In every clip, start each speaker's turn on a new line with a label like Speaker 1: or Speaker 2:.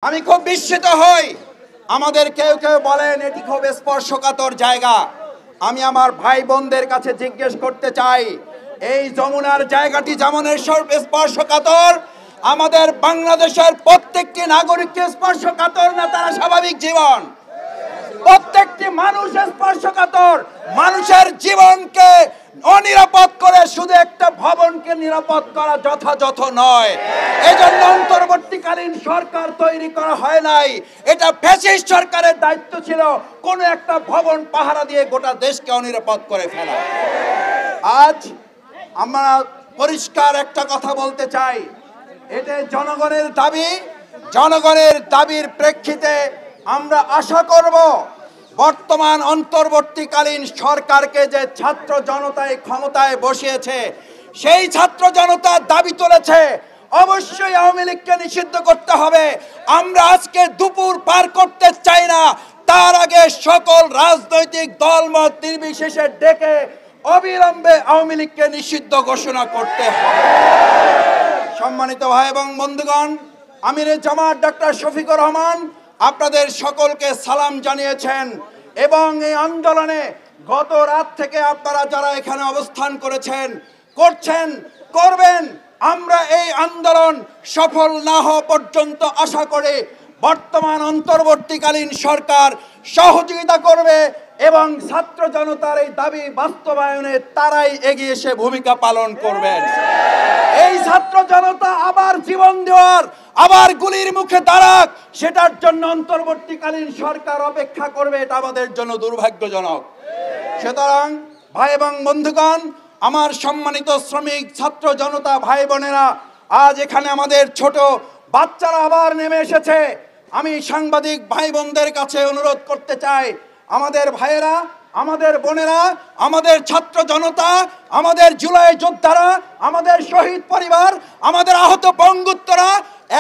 Speaker 1: আমি খুব বিস্মিত হই। আমাদের কেউ কেউ বলেন এটি খুব স্পর্শকাতর জায়গা। আমি আমার ভাই বোনদের কাছে জিজ্ঞেস করতে চাই, এই যমুনার জায়গাটি যেমন স্পর্শকাতর, আমাদের বাংলাদেশের প্রত্যেকটি নাগরিককে স্পর্শকাতর না তারা স্বাভাবিক জীবন? প্রত্যেকটি মানুষ স্পর্শকাতর। মানুষের জীবনকে অনিরাপদ করে শুধু একটা ভবনকে নিরাপদ করা যথাযথ নয়। এজন্য অন্তর্বর্তীকালীন সরকার তৈরি করা হয় নাই। এটা ফ্যাসিস্ট সরকারের দায়িত্ব ছিল কোন একটা ভবন পাহারা দিয়ে গোটা দেশকে অনিরাপদ করে ফেলা। আজ আমরা পরিষ্কার একটা কথা বলতে চাই, এটা জনগণের দাবি। জনগণের দাবির প্রেক্ষিতে আমরা আশা করব বর্তমান অন্তর্বর্তীকালীন সরকারকে যে ছাত্র জনতায় ক্ষমতায় বসিয়েছে, সেই ছাত্র জনতা দাবি তুলেছে অবশ্যই আওয়ামী লীগকে নিষিদ্ধ করতে হবে। আমরা আজকে দুপুর পার করতে চাই না, তার আগে সকল রাজনৈতিক দলমত নির্বিশেষে ডেকে অবিলম্বে আওয়ামী লীগকে নিষিদ্ধ ঘোষণা করতে হবে। সম্মানিত ভাই এবং বন্ধুগণ, আমিরে জামাত ডক্টর শফিকুর রহমান আপনাদের সকলকে সালাম জানিয়েছেন এবং এই আন্দোলনে গত রাত থেকে আপনারা যারা এখানে অবস্থান করবেন, আমরা এই আন্দোলন সফল না হওয়া পর্যন্ত আশা করি বর্তমান অন্তর্বর্তীকালীন সরকার সহযোগিতা করবে এবং ছাত্র জনতার এই দাবি বাস্তবায়নে তারাই এগিয়ে এসে ভূমিকা পালন করবেন। এই ছাত্র জনতা আবার জীবন দেওয়ার, আবার গুলির মুখে দাঁড়াক, সেটার জন্য অন্তর্বর্তীকালীন সরকার অপেক্ষা করবে, এটা আমাদের জন্য দুর্ভাগ্যজনক। সুতরাং ভাই এবং বন্ধুগণ, আমার সম্মানিত শ্রমিক ছাত্র জনতা ভাই বোনেরা, আজ এখানে আমাদের ছোট বাচ্চারা আবার নেমে এসেছে। আমি সাংবাদিক ভাই বোনদের কাছে অনুরোধ করতে চাই, আমাদের ভাইয়েরা, আমাদের বোনেরা, আমাদের ছাত্র জনতা, আমাদের জুলাই যোদ্ধারা, আমাদের শহীদ পরিবার, আমাদের আহত বঙ্গুত্তরা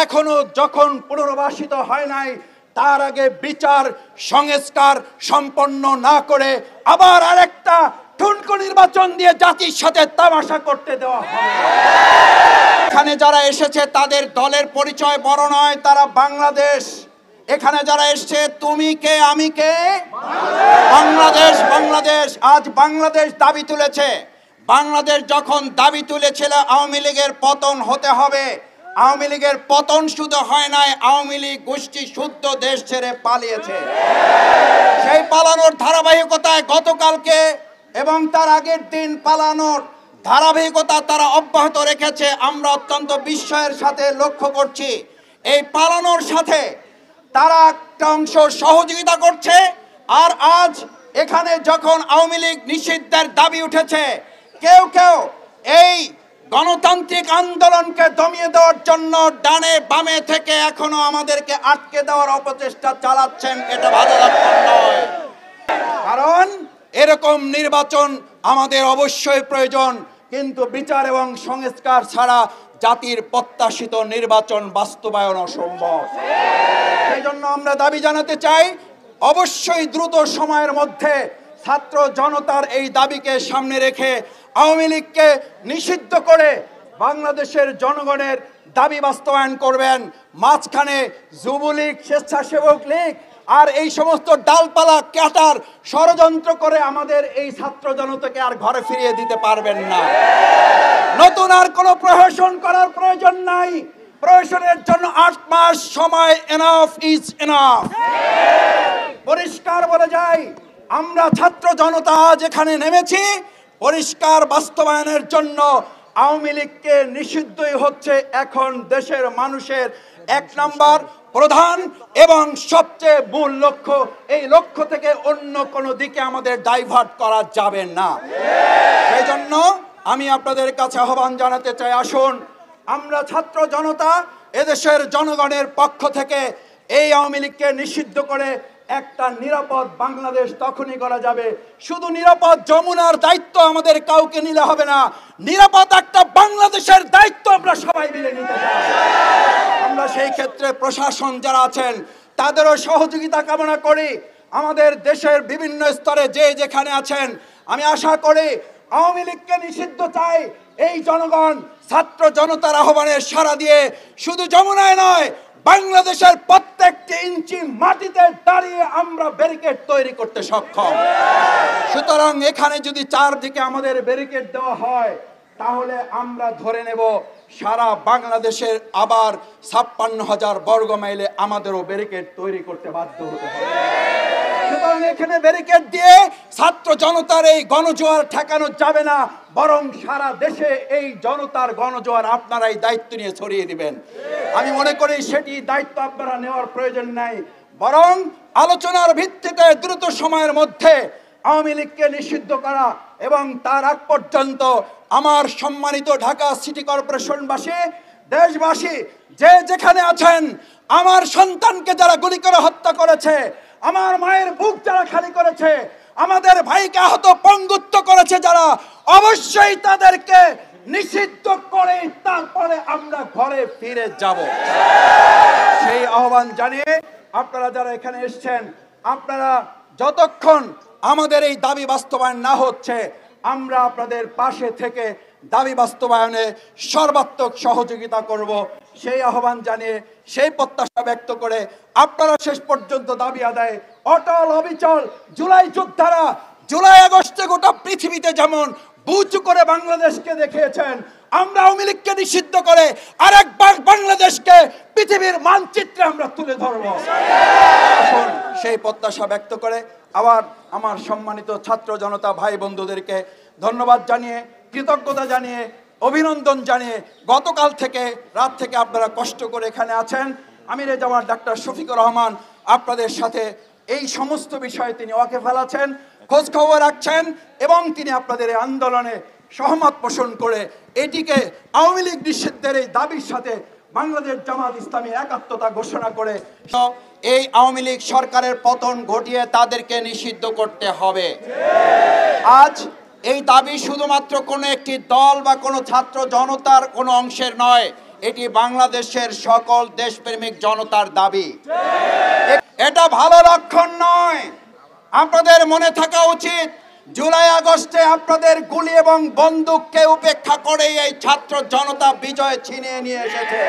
Speaker 1: এখনো যখন পুনর্বাসিত হয় নাই, তার আগে বিচার সংস্কার সম্পন্ন না করে আবার আরেকটা ঠুনকো নির্বাচন দিয়ে জাতির সাথে তামাশা করতে দেওয়া হবে। এখানে যারা এসেছে তাদের দলের পরিচয় বড় নয়, তারা বাংলাদেশ। এখানে যারা এসছে, তুমি কে আমি কে, বাংলাদেশ। বাংলাদেশ আজ বাংলাদেশ দাবি তুলেছে। বাংলাদেশ যখন দাবি তুলেছিল আওয়ামী লীগের পতন হতে হবে, আওয়ামী লীগের পতন শুধু হয় নাই, আওয়ামী লীগ গোষ্ঠী শুদ্ধ দেশ ছেড়ে পালিয়েছে। সেই পালানোর ধারাবাহিকতায় গতকালকে এবং তার আগের দিন পালানোর ধারাবাহিকতা তারা অব্যাহত রেখেছে। আমরা অত্যন্ত বিস্ময়ের সাথে লক্ষ্য করছি, এই পালানোর সাথে তারা একটা অংশ সহযোগিতা করছে। আর আজ এখানে যখন আওয়ামী লীগ নিষিদ্ধের দাবি উঠেছে, কেউ কেউ এই গণতান্ত্রিক আন্দোলনকে দমিয়ে দেওয়ার জন্য ডানে বামে থেকে এখনো আমাদেরকে আটকে দেওয়ার অপচেষ্টা চালাচ্ছেন। এটা ভালো লাগছে নয়, কারণ এরকম নির্বাচন আমাদের অবশ্যই প্রয়োজন, কিন্তু বিচার এবং সংস্কার ছাড়া জাতির প্রত্যাশিত নির্বাচন বাস্তবায়ন অসম্ভব। সেই জন্য আমরা দাবি জানাতে চাই, অবশ্যই দ্রুত সময়ের মধ্যে ছাত্র জনতার এই দাবিকে সামনে রেখে আওয়ামী লীগকে নিষিদ্ধ করে বাংলাদেশের জনগণের দাবি বাস্তবায়ন করবেন। মাঝখানে যুবলীগ, স্বেচ্ছাসেবক লীগ আর এই সমস্ত ডালপালা কাটার ষড়যন্ত্র করে আমাদের এই ছাত্র জনতাকে আর ঘরে ফিরিয়ে দিতে পারবেন না। নতুন আর কোনো প্রহসন করার প্রয়োজন নাই। প্রহসনের জন্য 8 মাস সময় এনাফ ইজ এনাফ। পরিষ্কার বলে যাই, আমরা ছাত্র জনতা আজ এখানে নেমেছি পরিষ্কার বাস্তবায়নের জন্য। আওয়ামী লীগকে নিষিদ্ধই হচ্ছে এখন দেশের মানুষের 1 নম্বর প্রধান এবং সবচেয়ে মূল লক্ষ্য। এই লক্ষ্য থেকে অন্য কোনো দিকে আমাদের ডাইভার্ট করা যাবে না। সেই জন্য আমি আপনাদের কাছে আহ্বান জানাতে চাই, আসুন আমরা ছাত্র জনতা এদেশের জনগণের পক্ষ থেকে এই আওয়ামী লীগকে নিষিদ্ধ করে একটা নিরাপদ বাংলাদেশ তখনই করা যাবে। শুধু নিরাপদ যমুনার দায়িত্ব আমাদের কাউকে নিলে হবে না, নিরাপদ একটা বাংলাদেশের দায়িত্ব আমরা সবাই মিলে নিতে চাই। আমরা সেই ক্ষেত্রে প্রশাসন যারা আছেন তাদেরও সহযোগিতা কামনা করি। আমাদের দেশের বিভিন্ন স্তরে যে যেখানে আছেন, আমি আশা করি আওয়ামী লীগকে নিষিদ্ধ চাই এই জনগণ ছাত্র জনতার আহ্বানে সাড়া দিয়ে শুধু যমুনায় নয়, বাংলাদেশের প্রত্যেকটি ইঞ্চি মাটিতে দাঁড়িয়ে আমরা ব্যারিকেড তৈরি করতে সক্ষম। সুতরাং এখানে যদি চারদিকে আমাদের ব্যারিকেড দেওয়া হয় তাহলে আমরা ধরে নেব সারা বাংলাদেশের আবার ৫৬,০০০ বর্গ মাইলে আমাদেরও ব্যারিকেড তৈরি করতে বাধ্য হতে হবে। সুতরাং এখানে ব্যারিকেড দিয়ে ছাত্র জনতার এই গণজোয়ার ঠেকানো যাবে না, বরং সারা দেশে এই জনতার গণজোয়ার আপনারাই দায়িত্ব নিয়ে ছড়িয়ে দিবেন। আমি মনে করি সেটি দায়িত্ব আপনারা নেওয়ার প্রয়োজন নাই, বরং আলোচনার ভিত্তিতে দ্রুত সময়ের মধ্যে আওয়ামী লীগকে নিষিদ্ধ করা এবং তার আগ পর্যন্ত আমার সম্মানিত ঢাকা সিটি কর্পোরেশনবাসী, দেশবাসী যে যেখানে আছেন, আমার সন্তানকে যারা গুলি করে হত্যা করেছে, আমার মায়ের বুক যারা খালি করেছে, আমাদের ভাইকে আহত পঙ্গুত্ব করেছে যারা, অবশ্যই তাদেরকে নিষিদ্ধ করে তারপরে আমরা ঘরে ফিরে যাব। সেই আহ্বান জানিয়ে আপনারা যারা এখানে এসেছেন, আপনারা যতক্ষণ আমাদের এই দাবি বাস্তবায়ন না হচ্ছে আমরা আপনাদের পাশে থেকে দাবি বাস্তবায়নে সর্বাত্মক সহযোগিতা করব, সেই আহ্বান জানিয়ে সেই প্রত্যাশা ব্যক্ত করে আপনারা শেষ পর্যন্ত দাবি আদায় অটল অবিচল জুলাই যোদ্ধারা জুলাই আগস্টে গোটা পৃথিবীতে যেমন বুঝ করে বাংলাদেশকে দেখিয়েছেন, আমরা আওয়ামী লীগকে নিষিদ্ধ করে আরেকবার বাংলাদেশকে পৃথিবীর মানচিত্রে আমরা তুলে ধরব। এখন সেই প্রত্যাশা ব্যক্ত করে আবার আমার সম্মানিত ছাত্র জনতা ভাই বন্ধুদেরকে ধন্যবাদ জানিয়ে, কৃতজ্ঞতা জানিয়ে, অভিনন্দন জানিয়ে, গতকাল থেকে রাত থেকে আপনারা কষ্ট করে এখানে আছেন, আমিরে জামাত ডাক্তার শফিকুর রহমান আপনাদের সাথে এই সমস্ত বিষয়ে তিনি ওয়াকিফ আছেন, খোঁজ খবর রাখছেন এবং তিনি আপনাদের এই আন্দোলনে সহমত পোষণ করে এটিকে আওয়ামী লীগ নিষিদ্ধের এই দাবির সাথে বাংলাদেশ জামাত ইসলামী একাত্মতা ঘোষণা করে এই আওয়ামী লীগ সরকারের পতন ঘটিয়ে তাদেরকে নিষিদ্ধ করতে হবে। আজ এই দাবি শুধুমাত্র কোনো একটি দল বা কোনো ছাত্র জনতার কোনো অংশের নয়, এটি বাংলাদেশের সকল দেশপ্রেমিক জনতার দাবি। এটা ভালো লক্ষণ নয়। আপনাদের মনে থাকা উচিত জুলাই আগস্টে আপনাদের গুলি এবং বন্দুককে উপেক্ষা করে এই ছাত্র জনতা বিজয় ছিনিয়ে নিয়ে এসেছে।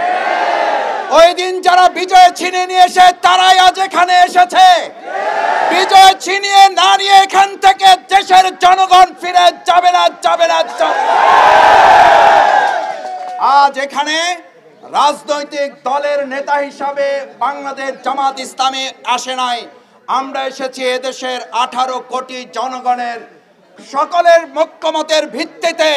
Speaker 1: ওই দিন যারা বিজয় ছিনিয়ে নিয়ে এসে তারাই আজ এখানে এসেছে। বিজয় ছিনিয়ে না নিয়ে এখান থেকে দেশের জনগণ ফিরে যাবে না, যাবে না। আজ এখানে রাজনৈতিক দলের নেতা হিসাবে বাংলাদেশ জামাত ইসলামী আসে নাই, আমরা এসেছি এদেশের 18 কোটি জনগণের সকলের ঐক্যমতের ভিত্তিতে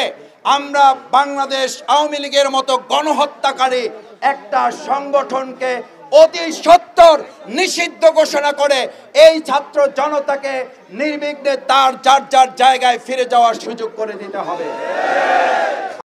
Speaker 1: আমরা বাংলাদেশ আওয়ামী লীগের মতো গণহত্যাকারী একটা সংগঠনকে অতি সত্বর নিষিদ্ধ ঘোষণা করে এই ছাত্র জনতাকে নির্বিঘ্নে তার যার যার জায়গায় ফিরে যাওয়ার সুযোগ করে দিতে হবে।